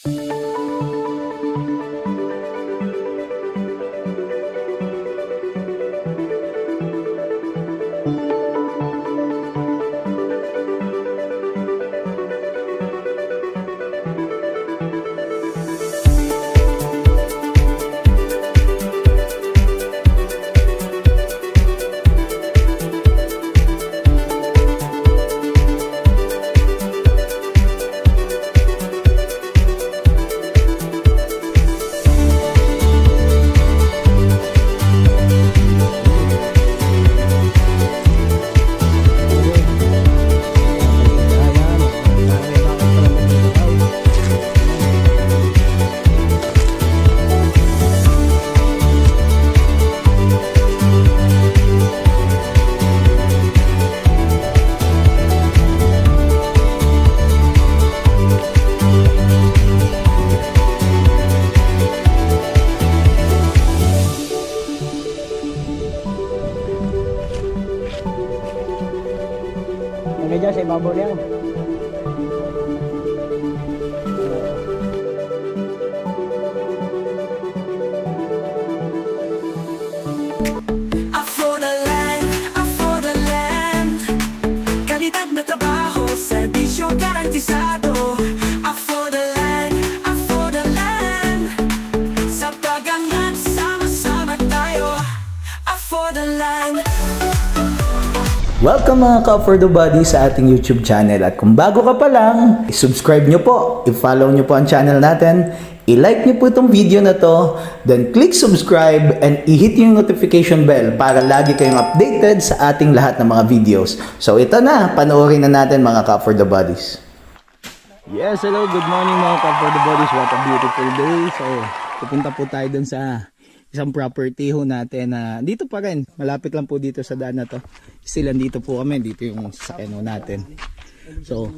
Lagay dyan sa ibabaw niya. Kalidad na trabaho, serbisyo garantisado. For the land. Sa pagangat, sama-sama tayo. For the land. Welcome mga ka-affordable sa ating YouTube channel. At kung bago ka pa lang, subscribe nyo po, i-follow nyo po ang channel natin, i-like nyo po itong video na to, then click subscribe and i-hit yung notification bell para lagi kayong updated sa ating lahat ng mga videos. So ito na, panoorin na natin mga ka-affordable. Yes, hello, good morning mga ka-affordable. What a beautiful day. So pupunta po tayo dun sa isang property ho natin na dito pa rin, malapit lang po dito sa daan na to. Still dito po kami, dito yung sasakyan ho natin. So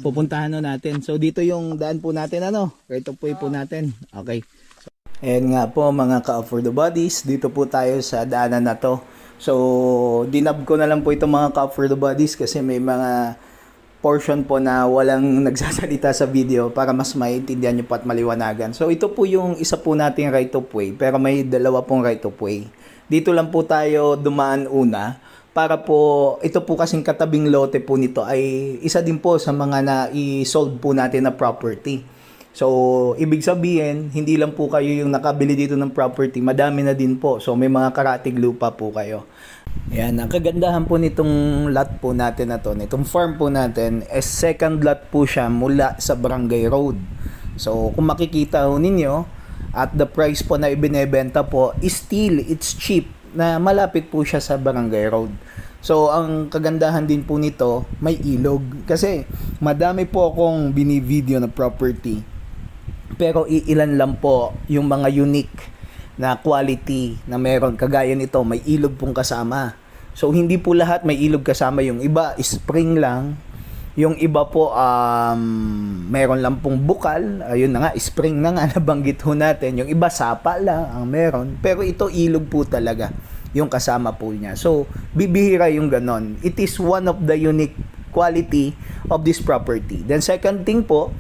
pupuntahan ho natin. So dito yung daan po natin, right po po natin. Okay. So, ayan nga po mga ka-affordable, dito po tayo sa daanan na to. So dinab ko na lang po itong mga ka-affordable kasi may mga portion po na walang nagsasalita sa video para mas maintindihan nyo po at maliwanagan. So ito po yung isa po nating right of way, pero may dalawa pong right of way. Dito lang po tayo dumaan una para po, ito po kasing katabing lote po nito ay isa din po sa mga na-i-sold po natin na property. So ibig sabihin, hindi lang po kayo yung nakabili dito ng property, madami na din po. So may mga karatig lupa po kayo. Yan, ang kagandahan po nitong lot po natin na to, nitong farm po natin, is second lot po siya mula sa Barangay Road. So kung makikita ho ninyo, at the price po na ibinebenta po, still it's cheap na malapit po siya sa Barangay Road. So ang kagandahan din po nito, may ilog. Kasi madami po akong binivideo na property, pero iilan lang po yung mga unique na quality na meron. Kagaya nito, may ilog pong kasama. So hindi po lahat may ilog kasama. Yung iba spring lang, yung iba po meron lang pong bukal. Ayun na nga, spring na nga nabanggit ho natin. Yung iba sapa lang ang meron, pero ito ilog po talaga yung kasama po niya. So bibihira yung ganon. It is one of the unique quality of this property. Then second thing po,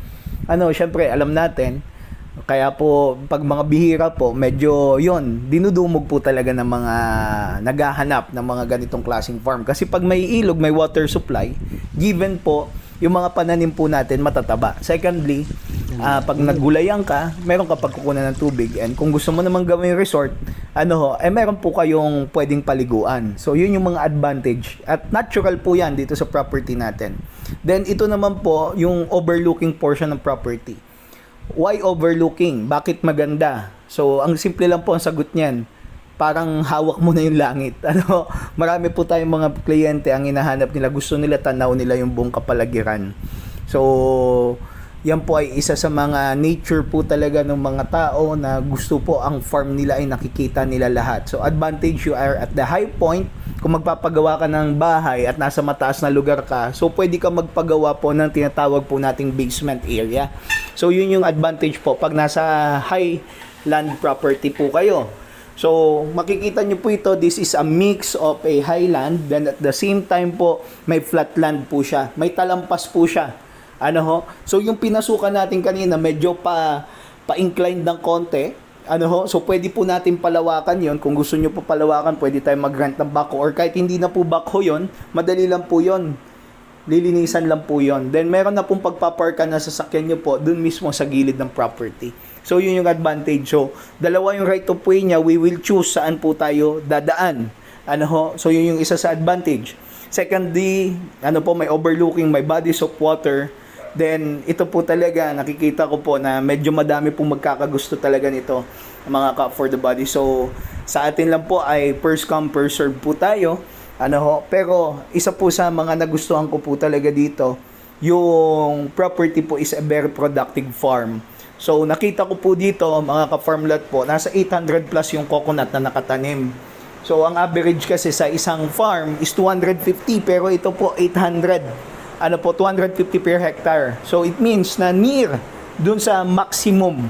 syempre alam natin, kaya po pag mga bihira po, medyo yon, dinudumog po talaga ng mga naghahanap ng mga ganitong klaseng farm. Kasi pag may ilog, may water supply, given po yung mga pananim po natin matataba. Secondly, pag naggulayan ka, meron ka pagkukunan ng tubig, and kung gusto mo namang gawing resort, meron po kayong pwedeng paliguan. So yun yung mga advantage, at natural po yan dito sa property natin. Then ito naman po yung overlooking portion ng property. Why overlooking? Bakit maganda? So ang simple lang po ang sagot niyan, parang hawak mo na yung langit. Marami po tayong mga kliyente ang hinahanap nila, gusto nila tanaw nila yung buong kapaligiran. So yan po ay isa sa mga nature po talaga ng mga tao na gusto po ang farm nila ay nakikita nila lahat. So advantage, you are at the high point. Kung magpapagawa ka ng bahay at nasa mataas na lugar ka, so pwede ka magpagawa po ng tinatawag po nating basement area. So yun yung advantage po pag nasa high land property po kayo. So makikita nyo po ito, this is a mix of a highland, then at the same time po may flat land po siya, may talampas po siya. Ano ho? So yung pinasukan natin kanina medyo pa-inclined ng konti. Ano ho? So pwede po natin palawakan 'yon. Kung gusto niyo po palawakan, pwede tayong mag-rent ng backhoe or kahit hindi na po backhoe 'yon, madali lang po 'yon. Lilinisan lang po 'yon. Then meron na pong pagpaparkan na sasakyan niyo po dun mismo sa gilid ng property. So yun yung advantage. So dalawa yung right of way niya, we will choose saan po tayo dadaan. Ano ho? So yun yung isa sa advantage. Secondly, ano po, may overlooking, may bodies of water. Then, ito po talaga, nakikita ko po na medyo madami pong magkakagusto talaga nito, mga Cup for the Body. So, sa atin lang po ay first come, first serve po tayo. Ano ho? Pero, isa po sa mga nagustuhan ko po talaga dito, yung property po is a very productive farm. So, nakita ko po dito, mga ka-farm lot po, nasa 800 plus yung coconut na nakatanim. So, ang average kasi sa isang farm is 250, pero ito po 800. Ano po, 250 per hectare. So, it means na near dun sa maximum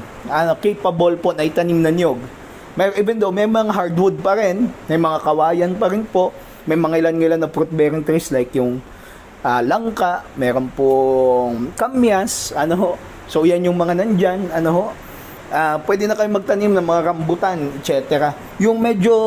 capable po na itanim na niyog. Even though may mga hardwood pa rin, may mga kawayan pa rin po, may mga ilan-ilan na fruit-bearing trees like yung langka, meron pong kamyas, ano ho. So, yan yung mga nandyan, ano ho. Pwede na kayo magtanim ng mga rambutan, etc. Yung medyo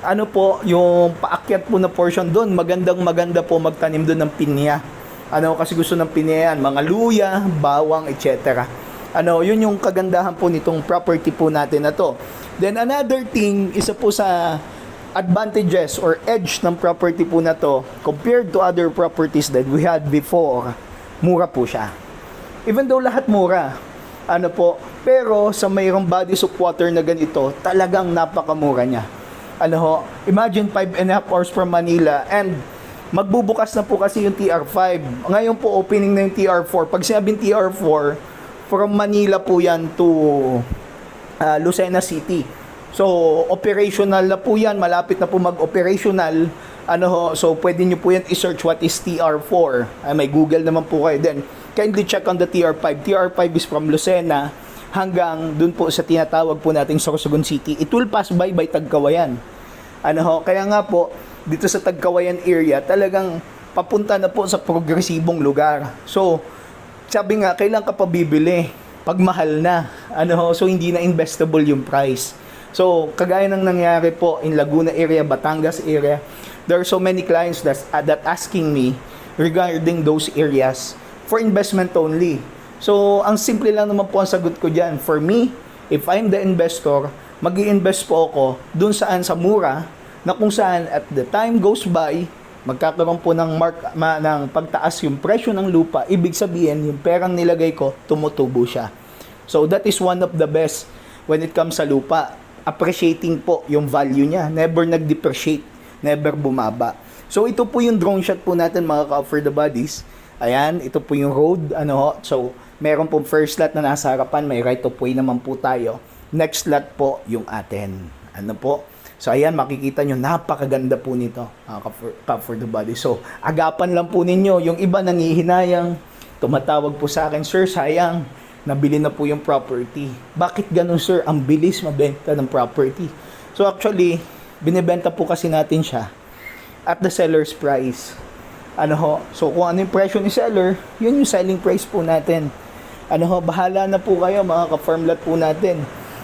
ano po, yung paakyat po na portion doon, maganda po magtanim doon ng pinya. Ano, kasi gusto ng pinya yan, mga luya, bawang, etc. Ano, yun yung kagandahan po nitong property po natin na to. Then another thing, isa po sa advantages or edge ng property po na to, compared to other properties that we had before, mura po siya. Even though lahat mura, ano po, pero sa mayroong bodies of water na ganito, talagang napakamura niya. Ano ho, imagine 5.5 hours from Manila and magbubukas na po kasi yung TR5. Ngayon po opening na yung TR4. Pag sinabing TR4, from Manila po yan to Lucena City. So, operational na po yan. Malapit na po mag-operational. Ano ho, so pwede nyo po yan i-search what is TR4. May Google naman po kayo. Then, kindly check on the TR5. TR5 is from Lucena hanggang dun po sa tinatawag po nating Sorsogon City. It will pass by Tagkawayan. Ano ho, kaya nga po, dito sa Tagkawayan area, talagang papunta na po sa progresibong lugar. So, sabi nga, kailan ka pa bibili? Pag mahal na. Ano ho, so hindi na investable yung price. So, kagaya ng nangyari po in Laguna area, Batangas area, there are so many clients that asking me regarding those areas for investment only. So, ang simple lang naman po ang sagot ko dyan. For me, if I'm the investor, mag-i-invest po ako dun saan sa mura, na kung saan at the time goes by, magkakaroon po ng ng pagtaas yung presyo ng lupa. Ibig sabihin, yung perang nilagay ko, tumutubo siya. So, that is one of the best when it comes sa lupa. Appreciating po yung value niya. Never nag-depreciate. Never bumaba. So, ito po yung drone shot po natin, mga ka for the bodies. Ayan, ito po yung road. Ano ho? So, meron pong first lot na nasa harapan, may right of way naman po tayo. Next lot po yung atin. Ano po? So ayan, makikita nyo, napakaganda po nito, Cup for the Body. So, agapan lang po ninyo. Yung iba nangihinayang, tumatawag po sa akin, Sir, sayang, nabili na po yung property. Bakit ganun, sir? Ang bilis mabenta ng property. So actually, binibenta po kasi natin siya at the seller's price. Ano ho? So kung ano yung presyo ni seller, yun yung selling price po natin. Ano ho, bahala na po kayo, mga ka-farm lot po natin.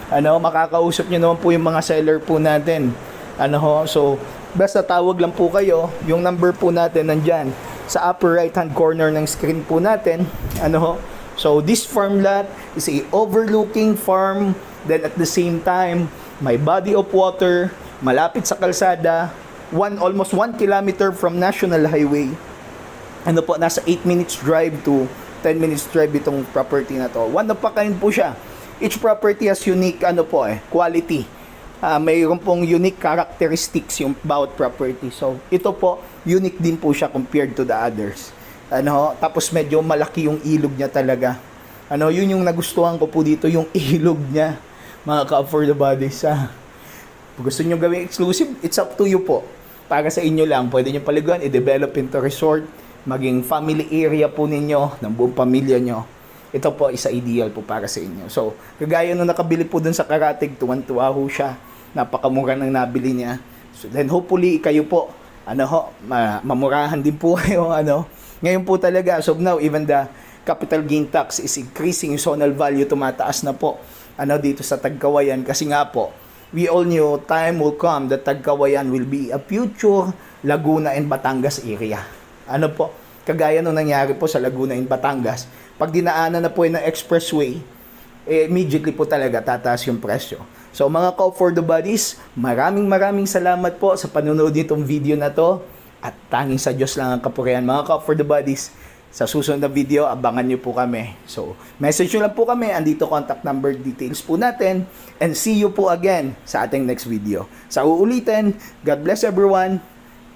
Ano, makakausap nyo naman po yung mga seller po natin. Ano ho, so basta tawag lang po kayo, yung number po natin nandyan sa upper right hand corner ng screen po natin. Ano ho, so this farm lot is a overlooking farm, then at the same time may body of water, malapit sa kalsada, almost 1 kilometer from National Highway. Ano po, nasa 8 minutes drive to 10 minutes drive itong property na to. One of a kind po siya. Each property has unique quality. Mayroon pong unique characteristics yung bawat property. So, ito po, unique din po siya compared to the others. Ano, tapos medyo malaki yung ilog niya talaga. Ano, yun yung nagustuhan ko po dito, yung ilog niya. Mga ka-for the bodies. Kung gusto nyo gawing exclusive, it's up to you po. Para sa inyo lang, pwede nyo paliguan, i-develop into resort, maging family area po ninyo, ng buong pamilya nyo. Ito po isa ideal po para sa inyo. So, kagaya nung nakabili po dun sa Karatig, tuwan-tuwa ho siya. Napakamura ng nabili niya. So, then hopefully, kayo po, mamurahan din po kayo, Ngayon po talaga, so now, even the capital gain tax is increasing, yung zonal value tumataas na po dito sa Tagkawayan, kasi nga po we all knew time will come that Tagkawayan will be a future Laguna and Batangas area. Kagaya nung nangyari po sa Laguna and Batangas, pag dinaanan na po ng expressway, immediately po talaga tataas yung presyo. So mga Call for the Buddies, maraming salamat po sa panonood nitong video na to, at tanging sa Diyos lang ang kapurihan. Mga Call for the Buddies, sa susunod na video, abangan nyo po kami. So, message nyo lang po kami. Andito contact number details po natin. And see you po again sa ating next video. Sa uulitin, God bless everyone.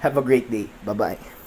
Have a great day. Bye-bye.